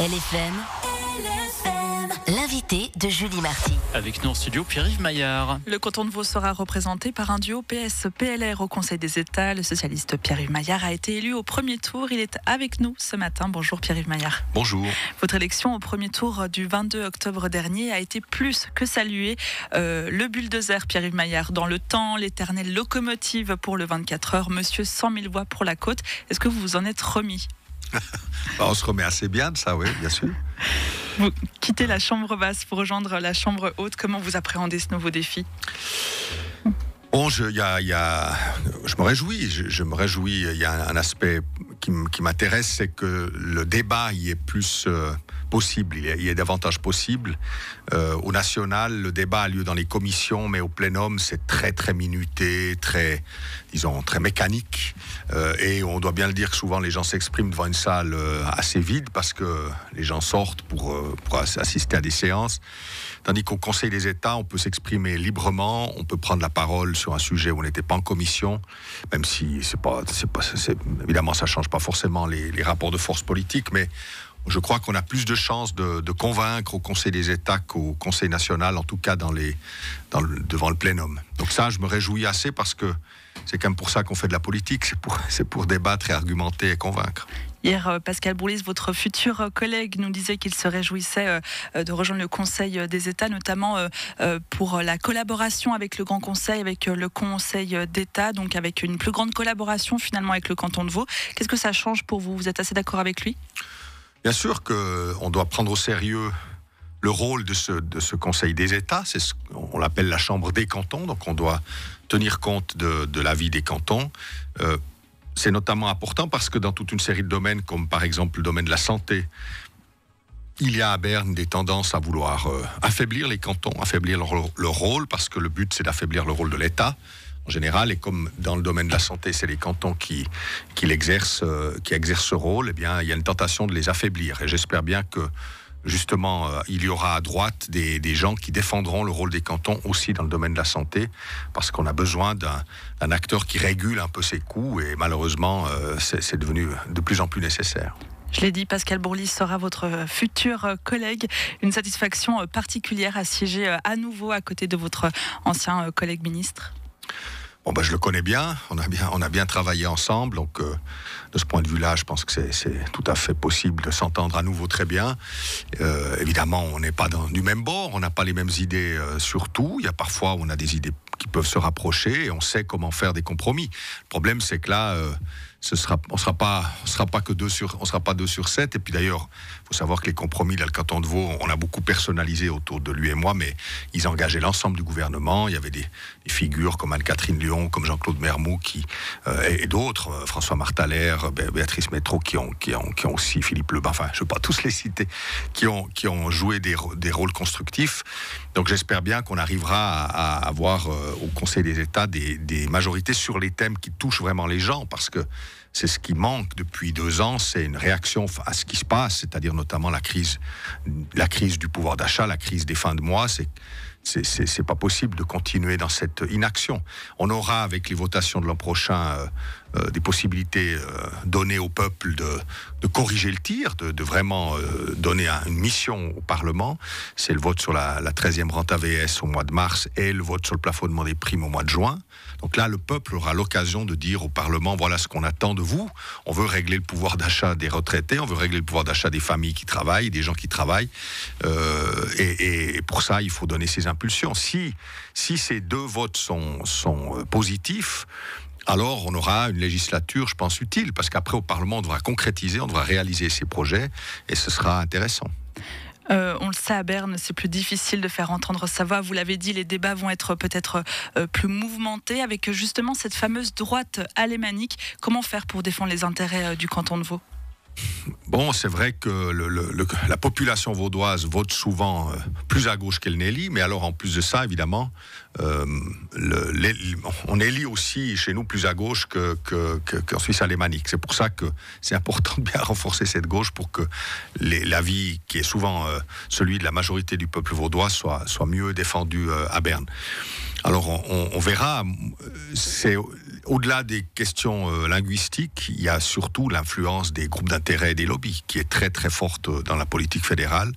LFM, l'invité de Julie Marty. Avec nous en studio, Pierre-Yves Maillard. Le canton de Vaud sera représenté par un duo PS-PLR au Conseil des États. Le socialiste Pierre-Yves Maillard a été élu au premier tour. Il est avec nous ce matin. Bonjour Pierre-Yves Maillard. Bonjour. Votre élection au premier tour du 22 octobre dernier a été plus que saluée. Le bulldozer Pierre-Yves Maillard dans le temps, l'éternelle locomotive pour le 24 heures, monsieur 100 000 voix pour la côte. Est-ce que vous vous en êtes remis? On se remet assez bien de ça, oui, bien sûr. Vous quittez la chambre basse pour rejoindre la chambre haute. Comment vous appréhendez ce nouveau défi? Bon, je me réjouis. Je me réjouis. Il y a un aspect qui m'intéresse, c'est que le débat y est plus possible. Il y a davantage possible. Au national, le débat a lieu dans les commissions, mais au plénum, c'est très très minuté, très mécanique. Et on doit bien le dire que souvent les gens s'expriment devant une salle assez vide parce que les gens sortent pour assister à des séances. Tandis qu'au Conseil des États, on peut s'exprimer librement, on peut prendre la parole sur un sujet où on n'était pas en commission, même si évidemment ça change pas forcément les rapports de force politiques, mais je crois qu'on a plus de chances de convaincre au Conseil des États qu'au Conseil national, en tout cas devant le plénum. Donc ça, je me réjouis assez parce que c'est quand même pour ça qu'on fait de la politique, c'est pour débattre et argumenter et convaincre. Hier, Pascal Bourlis, votre futur collègue, nous disait qu'il se réjouissait de rejoindre le Conseil des États, notamment pour la collaboration avec le Grand Conseil, avec le Conseil d'État, donc avec une plus grande collaboration finalement avec le canton de Vaud. Qu'est-ce que ça change pour vous? Vous êtes assez d'accord avec lui? Bien sûr qu'on doit prendre au sérieux le rôle de ce Conseil des États. On l'appelle la Chambre des cantons, donc on doit tenir compte de l'avis des cantons. C'est notamment important parce que dans toute une série de domaines, comme par exemple le domaine de la santé, il y a à Berne des tendances à vouloir affaiblir les cantons, affaiblir leur rôle, parce que le but c'est d'affaiblir le rôle de l'État en général, et comme dans le domaine de la santé, c'est les cantons qui exercent ce rôle, eh bien, il y a une tentation de les affaiblir. Et j'espère bien que, justement, il y aura à droite des gens qui défendront le rôle des cantons aussi dans le domaine de la santé, parce qu'on a besoin d'un acteur qui régule un peu ses coûts, et malheureusement, c'est devenu de plus en plus nécessaire. Je l'ai dit, Pascal Bourlis sera votre futur collègue. Une satisfaction particulière à siéger à nouveau à côté de votre ancien collègue ministre? Bon, je le connais bien, on a bien travaillé ensemble, donc de ce point de vue-là, je pense que c'est tout à fait possible de s'entendre à nouveau très bien. Évidemment, on n'est pas du même bord, on n'a pas les mêmes idées sur tout. Il y a parfois où on a des idées qui peuvent se rapprocher et on sait comment faire des compromis. Le problème, c'est que là, on sera pas 2 sur 7. Et puis d'ailleurs, il faut savoir que les compromis dans le canton de Vaud, on a beaucoup personnalisé autour de lui et moi, mais ils engageaient l'ensemble du gouvernement. Il y avait des figures comme Anne-Catherine Lyon, comme Jean-Claude Mermoux, et d'autres, François Martalher, Béatrice Métro, qui ont aussi, Philippe Lebas, enfin, je ne vais pas tous les citer, qui ont joué des rôles constructifs. Donc j'espère bien qu'on arrivera à avoir au Conseil des États des majorités sur les thèmes qui touchent vraiment les gens, parce que c'est ce qui manque depuis 2 ans, c'est une réaction à ce qui se passe, c'est-à-dire notamment la crise du pouvoir d'achat, la crise des fins de mois. C'est pas possible de continuer dans cette inaction. On aura, avec les votations de l'an prochain, des possibilités données au peuple de corriger le tir, de vraiment donner une mission au Parlement. C'est le vote sur la 13e rente AVS au mois de mars et le vote sur le plafonnement des primes au mois de juin. Donc là, le peuple aura l'occasion de dire au Parlement, voilà ce qu'on attend de vous. On veut régler le pouvoir d'achat des retraités, on veut régler le pouvoir d'achat des familles qui travaillent, des gens qui travaillent. Et pour ça, il faut donner ces impulsions. Si ces 2 votes sont positifs, alors on aura une législature, je pense, utile, parce qu'après au Parlement, on devra concrétiser, on devra réaliser ces projets, et ce sera intéressant. On le sait, à Berne, c'est plus difficile de faire entendre sa voix. Vous l'avez dit, les débats vont être peut-être plus mouvementés, avec justement cette fameuse droite alémanique. Comment faire pour défendre les intérêts du canton de Vaud? Bon, c'est vrai que la population vaudoise vote souvent plus à gauche qu'elle n'élit, mais alors en plus de ça, évidemment, on élit aussi chez nous plus à gauche qu'en Suisse alémanique. C'est pour ça que c'est important de bien renforcer cette gauche pour que l'avis, qui est souvent celui de la majorité du peuple vaudois, soit mieux défendu à Berne. Alors on verra, c'est au-delà des questions linguistiques, il y a surtout l'influence des groupes d'intérêt et des lobbies qui est très très forte dans la politique fédérale.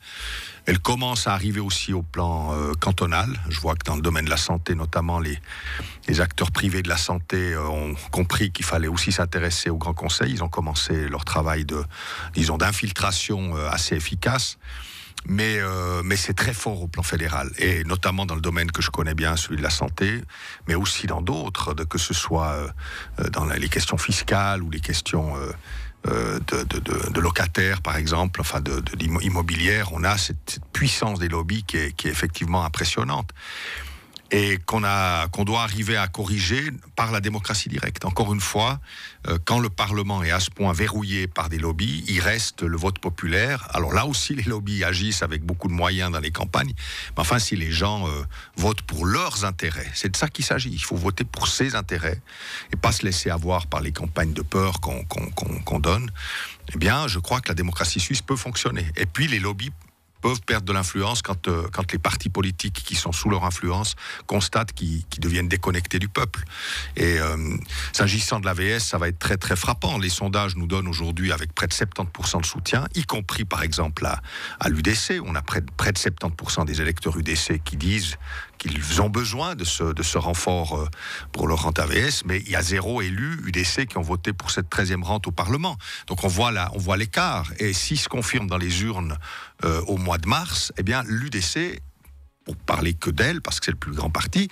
Elle commence à arriver aussi au plan cantonal. Je vois que dans le domaine de la santé, notamment les acteurs privés de la santé ont compris qu'il fallait aussi s'intéresser au Grand Conseil. Ils ont commencé leur travail d'infiltration assez efficace. Mais c'est très fort au plan fédéral, et notamment dans le domaine que je connais bien, celui de la santé, mais aussi dans d'autres, que ce soit dans les questions fiscales ou les questions de locataires, par exemple, enfin immobilières. On a cette puissance des lobbies qui est effectivement impressionnante. Et qu'on doit arriver à corriger par la démocratie directe. Encore une fois, quand le Parlement est à ce point verrouillé par des lobbies, il reste le vote populaire. Alors là aussi, les lobbies agissent avec beaucoup de moyens dans les campagnes. Mais enfin, si les gens votent pour leurs intérêts, c'est de ça qu'il s'agit. Il faut voter pour ses intérêts et pas se laisser avoir par les campagnes de peur qu'on donne. Eh bien, je crois que la démocratie suisse peut fonctionner. Et puis, les lobbies peuvent perdre de l'influence quand les partis politiques qui sont sous leur influence constatent qu'ils deviennent déconnectés du peuple. Et s'agissant de l'AVS, ça va être très très frappant. Les sondages nous donnent aujourd'hui avec près de 70% de soutien, y compris par exemple à l'UDC. On a près de 70% des électeurs UDC qui disent qu'ils ont besoin de ce renfort pour leur rente AVS, mais il y a 0 élus UDC qui ont voté pour cette 13e rente au Parlement. Donc on voit l'écart. Et s'il se confirme dans les urnes au mois de mars, eh bien l'UDC, pour parler que d'elle, parce que c'est le plus grand parti,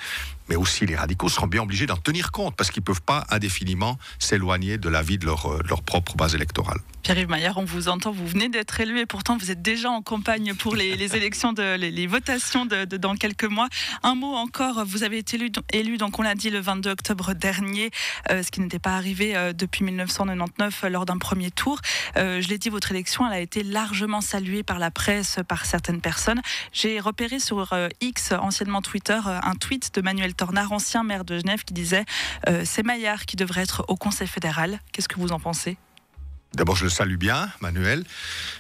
mais aussi les radicaux seront bien obligés d'en tenir compte, parce qu'ils ne peuvent pas indéfiniment s'éloigner de l'avis de leur propre base électorale. Pierre-Yves Maillard, on vous entend, vous venez d'être élu et pourtant vous êtes déjà en campagne pour les élections, les votations dans quelques mois. Un mot encore, vous avez été élu, donc on l'a dit, le 22 octobre dernier, ce qui n'était pas arrivé depuis 1999 lors d'un premier tour. Je l'ai dit, votre élection, elle a été largement saluée par la presse, par certaines personnes. J'ai repéré sur X, anciennement Twitter, un tweet de Manuel Tornard, ancien maire de Genève, qui disait c'est Maillard qui devrait être au Conseil fédéral. Qu'est-ce que vous en pensez ? D'abord, je le salue bien, Manuel.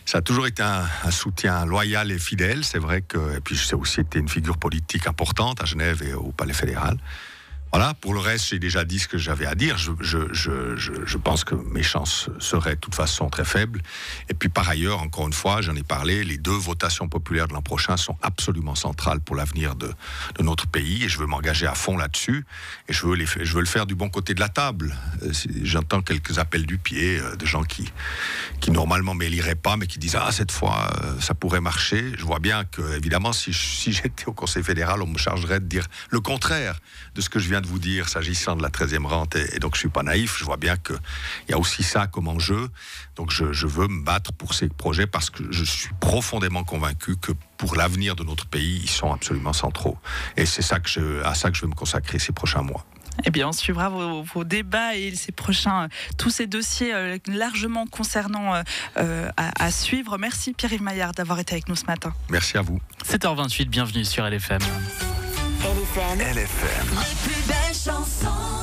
Ça a toujours été un soutien loyal et fidèle. C'est vrai que, et puis je sais aussi été une figure politique importante à Genève et au Palais fédéral. Voilà, pour le reste, j'ai déjà dit ce que j'avais à dire. Je pense que mes chances seraient de toute façon très faibles. Et puis par ailleurs, encore une fois, j'en ai parlé, les 2 votations populaires de l'an prochain sont absolument centrales pour l'avenir de notre pays. Et je veux m'engager à fond là-dessus. Et je veux le faire du bon côté de la table. J'entends quelques appels du pied de gens qui normalement ne m'éliraient pas, mais qui disent « Ah, cette fois, ça pourrait marcher ». Je vois bien que, évidemment, si j'étais au Conseil fédéral, on me chargerait de dire le contraire de ce que je viens de vous dire s'agissant de la 13e rente, et donc je suis pas naïf, je vois bien qu'il y a aussi ça comme enjeu, donc je veux me battre pour ces projets parce que je suis profondément convaincu que pour l'avenir de notre pays, ils sont absolument centraux, et c'est à ça que je vais me consacrer ces prochains mois. Eh bien, on suivra vos débats et tous ces dossiers largement concernants à suivre. Merci Pierre-Yves Maillard d'avoir été avec nous ce matin. Merci à vous. 7h28, bienvenue sur LFM. LFM. Les plus belles chansons.